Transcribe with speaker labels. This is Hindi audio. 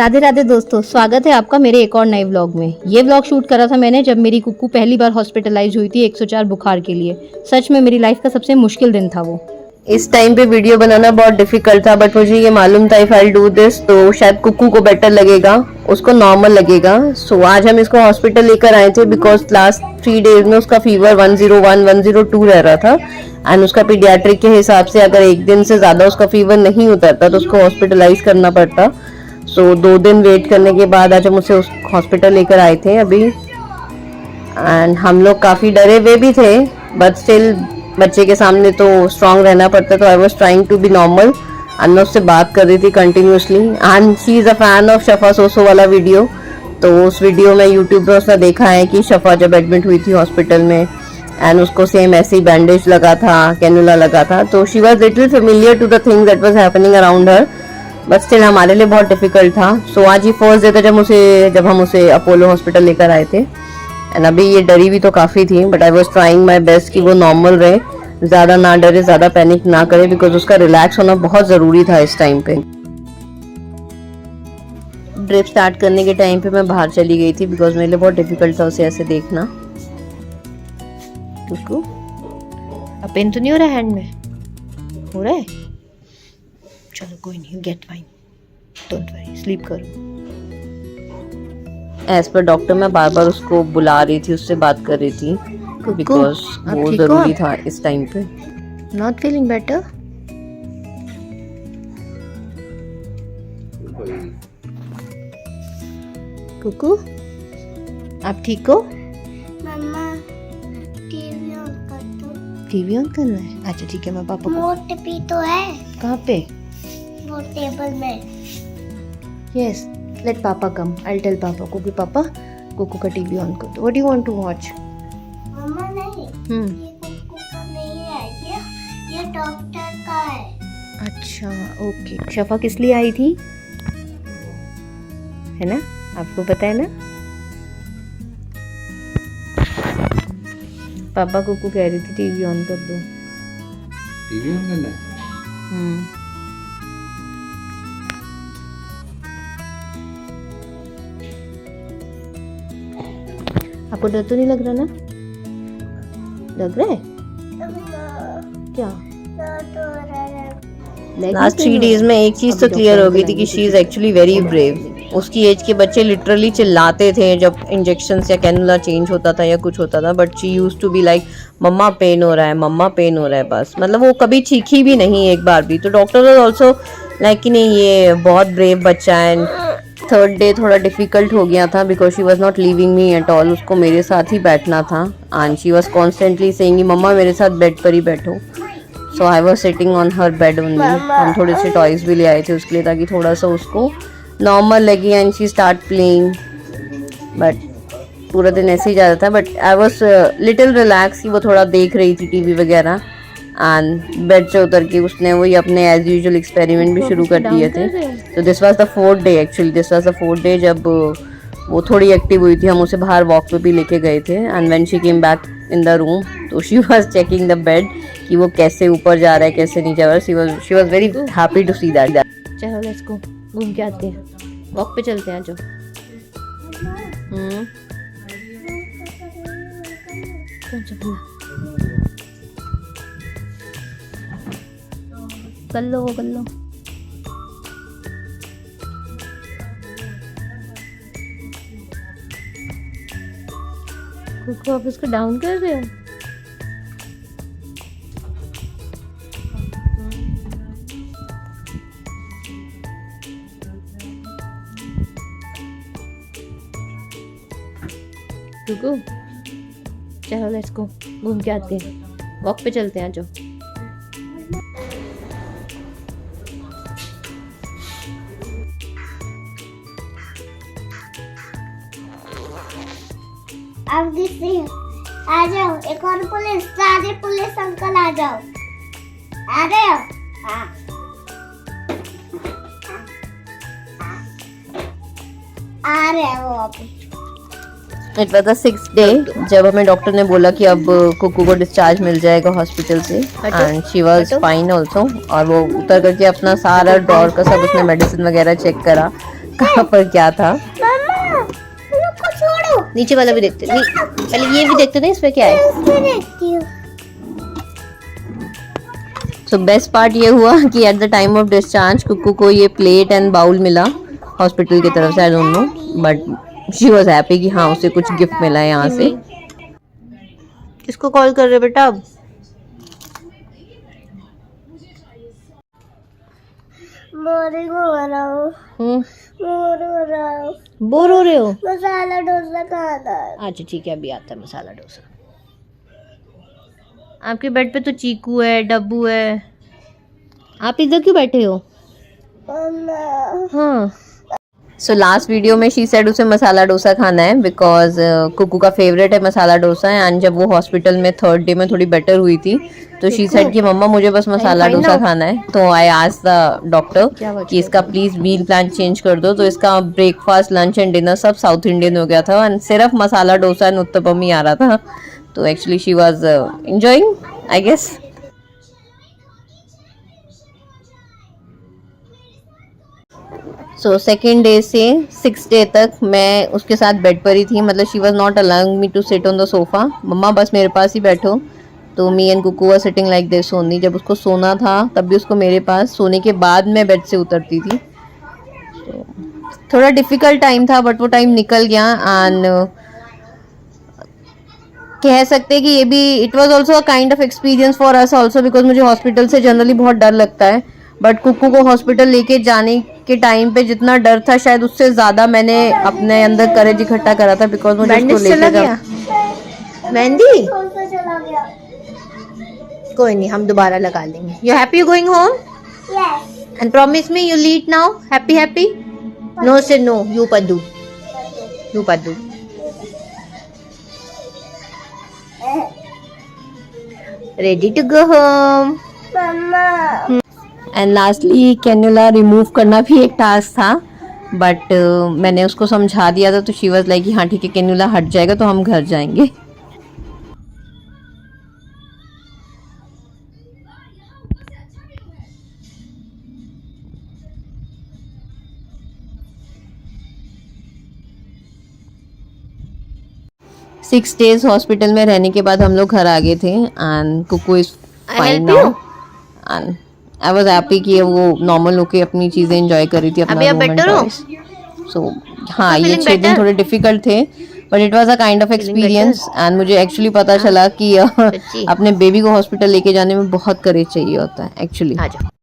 Speaker 1: राधे राधे दोस्तों, स्वागत है आपका मेरे एक और नए व्लॉग में। ये व्लॉग शूट करा था मैंने जब मेरी कुक्कू पहली बार हॉस्पिटलाइज हुई थी 104 बुखार के लिए। सच में मेरी लाइफ का सबसे मुश्किल दिन था वो।
Speaker 2: इस टाइम पे वीडियो बनाना बहुत डिफिकल्ट था, बट मुझे ये मालूम था इफ आई डू दिस तो शायद कुक्कू को बेटर लगेगा, उसको नॉर्मल लगेगा। सो आज हम इसको हॉस्पिटल लेकर आए थे बिकॉज लास्ट 3 डेज में उसका फीवर 101 102 रह रहा था एंड उसका पीडियाट्रिक के हिसाब से अगर एक दिन से ज्यादा उसका फीवर नहीं उतरता तो उसको हॉस्पिटलाइज करना पड़ता। सो 2 दिन वेट करने के बाद आज हम उसे उस हॉस्पिटल लेकर आए थे अभी। एंड हम लोग काफी डरे हुए भी थे, बट स्टिल बच्चे के सामने तो स्ट्रांग रहना पड़ता, तो I was trying to be normal and मैं उससे बात कर रही थी continuously. And she is a fan of Shafa सोसो वाला वीडियो, तो उस वीडियो में यूट्यूब पर उसने देखा है कि शफा जब एडमिट हुई थी हॉस्पिटल में एंड उसको सेम ऐसे ही बैंडेज लगा था, कैनुला लगा था, तो she was little familiar to the things that was happening around her, but still हमारे लिए बहुत डिफिकल्ट था। सो आज ही फर्स्ट डे था जब हम उसे अपोलो हॉस्पिटल लेकर आए थे एंड अभी ये डरी भी तो काफ़ी थी, but I was trying my best कि वो नॉर्मल रहे, ज़्यादा ना डरे, ज़्यादा पैनिक ना करे, बिकॉज उसका रिलैक्स होना बहुत ज़रूरी था इस टाइम पे। ड्रिप स्टार्ट करने के टाइम पे मैं बाहर चली गई थी बिकॉज मेरे लिए बहुत डिफिकल्ट था उसे ऐसे देखना।
Speaker 1: कुक्कू, अब पेन तो नहीं हो रहा है हैंड में? हो रहा है? चलो कोई नहीं, get fine, don't worry, sleep करो।
Speaker 2: एज पर डॉक्टर मैं बार बार उसको बुला रही थी, उससे बात कर रही थी बिकॉज वो जरूरी था इस टाइम पे।
Speaker 1: Not feeling better? कुक्कू, आप ठीक हो?
Speaker 3: मम्मा टीवी ऑन कर दो।
Speaker 1: टीवी ऑन करना है? अच्छा ठीक है, मैं पापा को।
Speaker 3: मोट भी तो है
Speaker 1: कहाँ पे?
Speaker 3: वो टेबल में।
Speaker 1: यस, लेट पापा कम, आई टेल पापा को कि पापा कुक्कू का टीवी ऑन कर दो। What do you want to watch?
Speaker 3: Mamma नहीं, ये कुक्कू का नहीं है, ये डॉक्टर का है।
Speaker 1: अच्छा ओके। शफा किस लिए आई थी, है ना? आपको पता है ना? पापा कुक्कू कह रही थी टीवी ऑन कर दो।
Speaker 4: टीवी ऑन करना है?
Speaker 1: आपको डर तो नहीं लग रहा ना? लग रहा है क्या?
Speaker 2: लास्ट 3 डेज में एक चीज तो क्लियर हो गई थी कि she is actually very brave. उसकी एज के बच्चे लिटरली चिल्लाते थे जब इंजेक्शन या कैनुला चेंज होता था या कुछ होता था, but she used to be like मम्मा पेन हो रहा है, मम्मा पेन हो रहा है, बस। मतलब वो कभी चीखी भी नहीं एक बार भी। तो डॉक्टर वाज आल्सो लाइक कि नहीं ये बहुत ब्रेव बच्चा है। 3rd डे थोड़ा डिफिकल्ट हो गया था because she was not leaving me at all. उसको मेरे साथ ही बैठना था and she was constantly saying mamma मेरे साथ बेड पर ही बैठो। So I was sitting on her bed only. हम थोड़े से टॉयज भी ले आए थे उसके लिए ताकि थोड़ा सा उसको नॉर्मल लगी and she start playing, but पूरा दिन ऐसे ही जाता था। But I was little relax कि वो थोड़ा देख रही थी टीवी वगैरह एंड बेड से उतर के उसने वही अपने एज यूजुअल एक्सपेरिमेंट भी शुरू कर दिए थे। तो this was the 4th day, actually this was the 4th day जब वो थोड़ी एक्टिव हुई थी। हम उसे बाहर वॉक पे भी लेके गए थे and when she came back in the room तो she was checking the bed कि वो कैसे ऊपर जा रहा है कैसे नहीं जा रहा है। She was very happy to see that.
Speaker 1: चलो लेट्स गो, घूम के आते हैं, वॉक पे चलते हैं। जो कर लो कर लो। कुक्कू आप इसको डाउन कर रहे हो? कुक्कू चलो लेट्स गो, घूम के आते हैं, वॉक पे चलते हैं। जो
Speaker 3: अब किसी आ जाओ, एक और पुलिस, सारे पुलिस अंकल आ जाओ, आ रहे हो? हाँ आ रहे हो अभी।
Speaker 2: It was the 6th day जब हमें डॉक्टर ने बोला कि अब कुक्कू को डिस्चार्ज मिल जाएगा हॉस्पिटल से and she was fine also. और वो उतर करके अपना सारा ड्रॉर का सब उसने मेडिसिन वगैरह चेक करा कहाँ पर क्या था।
Speaker 3: मम्मा को छोड़ो,
Speaker 1: नीचे वाला भी देखते पहले ये भी देखते थे इसमें क्या है।
Speaker 3: इसमें देखती हूँ।
Speaker 2: तो बेस्ट पार्ट ये हुआ कि at the time of discharge Kukku को ये प्लेट एंड बाउल मिला हॉस्पिटल की तरफ से, I don't know, but she was happy कि हाँ उसे कुछ गिफ्ट मिला है यहाँ से।
Speaker 1: किसको कॉल कर रहे हो बेटा अब?
Speaker 3: बोरिंग हो रहा हूँ, बोर हो रहा हूँ।
Speaker 1: बोर हो रहे हो?
Speaker 3: मसाला डोसा खाना है।
Speaker 1: अच्छा ठीक है, अभी आता है मसाला डोसा। आपके बेड पे तो चीकू है, डब्बू है, आप इधर क्यों बैठे हो?
Speaker 3: मम्मा
Speaker 1: हाँ
Speaker 2: सो लास्ट वीडियो में शी सेड उसे मसाला डोसा खाना है बिकॉज कुक्कू का फेवरेट है मसाला डोसा। एंड जब वो हॉस्पिटल में थर्ड डे में थोड़ी बेटर हुई थी तो शी सेड कि मम्मा मुझे बस मसाला डोसा खाना है। तो आई आस्क्ड द डॉक्टर कि इसका प्लीज मील प्लान चेंज कर दो। तो इसका ब्रेकफास्ट, लंच एंड डिनर सब साउथ इंडियन हो गया था एंड सिर्फ मसाला डोसा एंड उत्तपम ही आ रहा था। तो actually she was enjoying I guess. So second day से 6th डे तक मैं उसके साथ बेड पर ही थी, मतलब she was not allowing me to sit on the sofa. Mamma बस मेरे पास ही बैठो। तो me and Kuku were sitting like this only. जब उसको सोना था तब भी उसको मेरे पास, सोने के बाद मैं बेड से उतरती थी। तो थोड़ा डिफिकल्ट टाइम था बट वो टाइम निकल गया। एंड कह सकते हैं कि ये भी it was also a kind of experience for us also because मुझे हॉस्पिटल से जनरली बहुत डर लगता है। बट कुक्कू को हॉस्पिटल लेके जाने के टाइम पे जितना डर था शायद उससे ज्यादा मैंने अपने अंदर करेज इकट्ठा करा था बिकॉज मुझे उसको लेके
Speaker 1: मेहंदी
Speaker 3: कौन सा चला गया?
Speaker 1: कोई नहीं, हम दोबारा लगा लेंगे। You happy going home
Speaker 3: yes.
Speaker 1: And promise me you लीट now. Happy happy? No say no, you Paddu, you Paddu. Ready to go home.
Speaker 3: Mamma
Speaker 2: and lastly cannula remove करना भी एक टास्क था बट मैंने उसको समझा दिया था। तो शी वाज लाइक हाँ ठीक है कैन्युला हट जाएगा तो हम घर जाएंगे। सिक्स डेज हॉस्पिटल में रहने के बाद हम लोग घर आ गए थे and Kuku is fine now and I was happy कि वो नॉर्मल होके अपनी चीजें एंजॉय कर रही थी अपना
Speaker 1: अभी आप
Speaker 2: रूम एंड
Speaker 1: better हो?
Speaker 2: टॉयज। सो हाँ ये
Speaker 1: feeling
Speaker 2: 6 दिन
Speaker 1: better?
Speaker 2: थोड़े डिफिकल्ट थे but it was a kind of experience and मुझे एक्चुअली पता चला कि
Speaker 1: सच्ची?
Speaker 2: अपने बेबी को हॉस्पिटल लेके जाने में बहुत करेज चाहिए होता है एक्चुअली।
Speaker 1: आ जाओ।